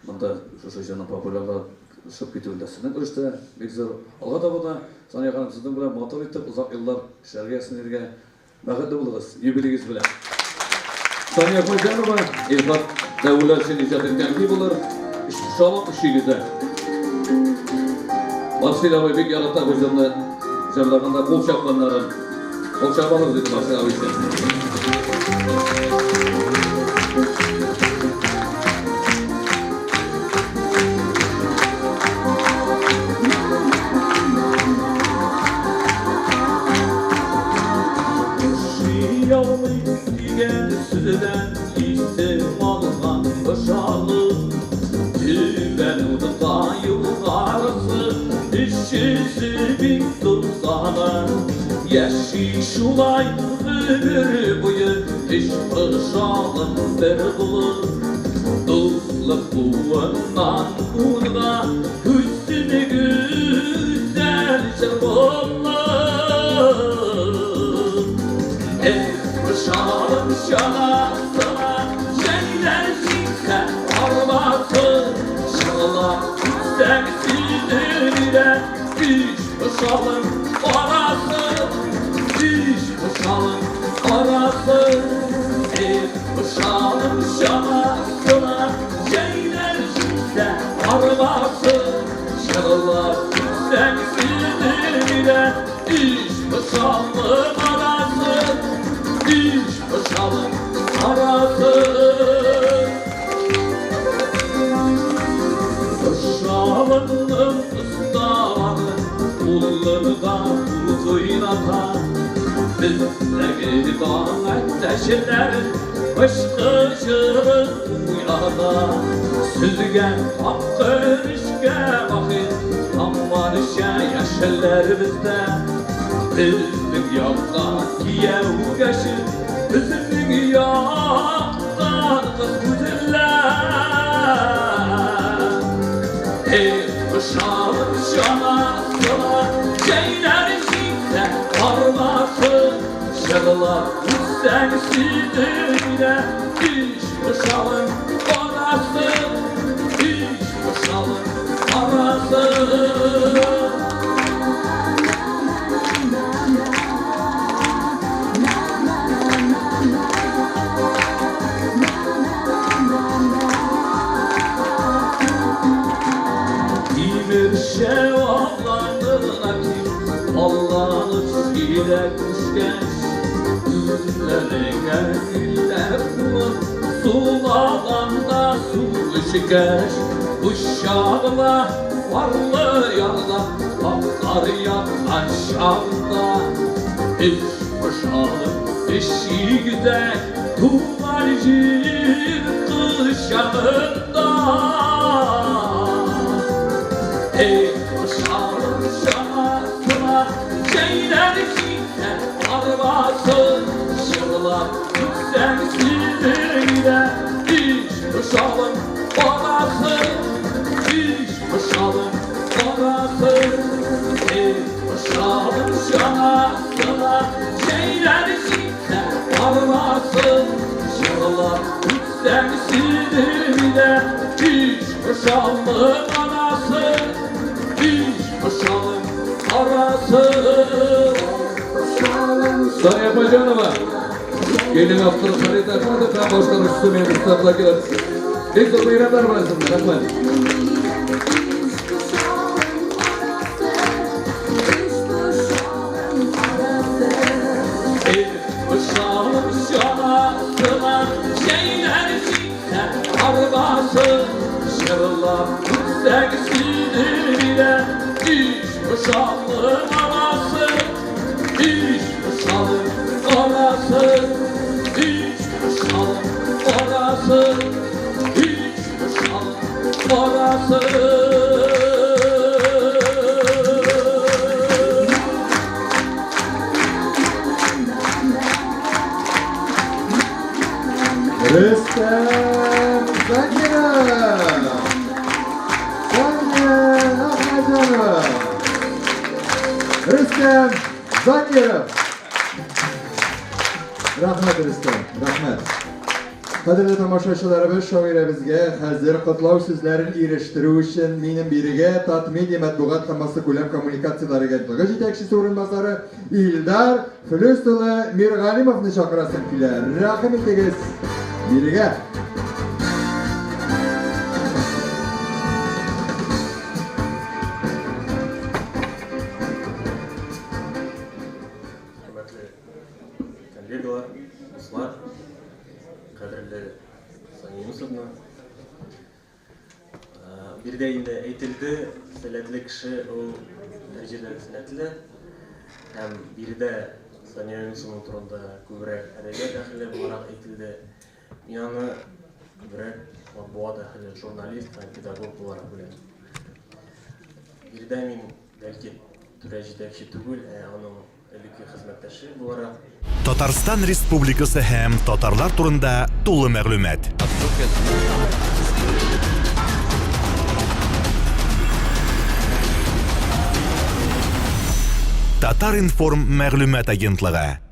Bunda şu jırning popülerlashib ketuvida sizning urishda begzor alga tabada Sonya Hanım sizden bilen motor etib uzoq yillar sharga sinirga bag'atli bo'lasiz. Yubileyingiz bilan. Sonya Ho'janova Elfat davlat için icad etgan kuylar İnşallah işigizde. Marsil abi bek yarata hocamla jarlarında kol çapkanların kol çabalır dedi Marsil abi için. Yavru diyen süzeden isim algan başarılı Tüben udığa yukarısı düşüşü bir tutsana Yeşil şulay ömür boyu iş başalım bir bulur Dostluk buğundan buğuna hüsnü güzel çırpınlar Şalım şala sana şeyler çıksa arması Şala sen sinirine düş şalım arası Düş şalım arası şalım şala sana şeyler çıksa arması Şala sen sinirine düş şalım arası Düş başalım arası Başalımın ıslavanı Kullarına uzuynata Bizdeki dağ ateşlerin Başkışırın uylada Süzgen hakkı işke bakın Aman işe yaşellerimizde Bizlik yapta kiyev geçin Bizlik yapta kız güzeller Kışalım şanasına Şeyler içinde parmasın Şırlar üstten sinirine Diş kışalım parasın Diş kışalım parasın Şevaplarına ki Allah'ın ile kuşkeş Güllerine güller bulur Sulağında su şikeş Uşağına varlı yarla Haklar yakan şağında İş boşalım eşi güzel Tuğlar jir kışağında Boşalım şanasına Şeyler içinde armasın Şırlar yüksek sinirine İş boşalım orası İş boşalım orası Boşalım şanasına Şeyler içinde armasın Şırlar yüksek sinirine İş boşalım orası İş boşalım arası Sonya Ho'janova Gelin haftalı sarı tarafında ben başkan uçusu meni ıslatla keladi. Bek zo'r bayramlar bilan sizlarga rahmat. Boşalım şanasına şeyler içinde armasın Şırlar yüksek sinirine İş boşalım arası İş boşalım arası İş boşalım arası İş boşalım arası Rüstem Zakirov Рөстәм Закиров. Рәхмәт, Рөстәм, рәхмәт. Кадерле тамашачыларыбыз, шагыйрәбезгә хәзер котлау сүзләрен ирештерү өчен минем бирегә Татмедиа матбугат һәм массалык күләм коммуникацияләр агентлыгы җитәкчесе урынбасары Илдар Фөлүс улы Миргалимовны чакырасым килә. Рәхим итегез бирегә. Hürmetli kollegalar, dostlar, qadrli Sonya Yunusovna. Bir de yine eğitildi, selahatli kişi o derecede selahatli. Hem bir de Sonya Yunusovna'nın turunda kübrek edebiyat dahili olarak eğitildi. Yani kübrek matbuat dahili jurnalist ve pedagog olarak bilen. Bir de min belki türeci kişi tugul, onun өлке хезмәттәше буларак Татарстан Республикасы һәм татарлар турында тулы мәгълүмат. Татар информ мәгълүмат агентлыгы.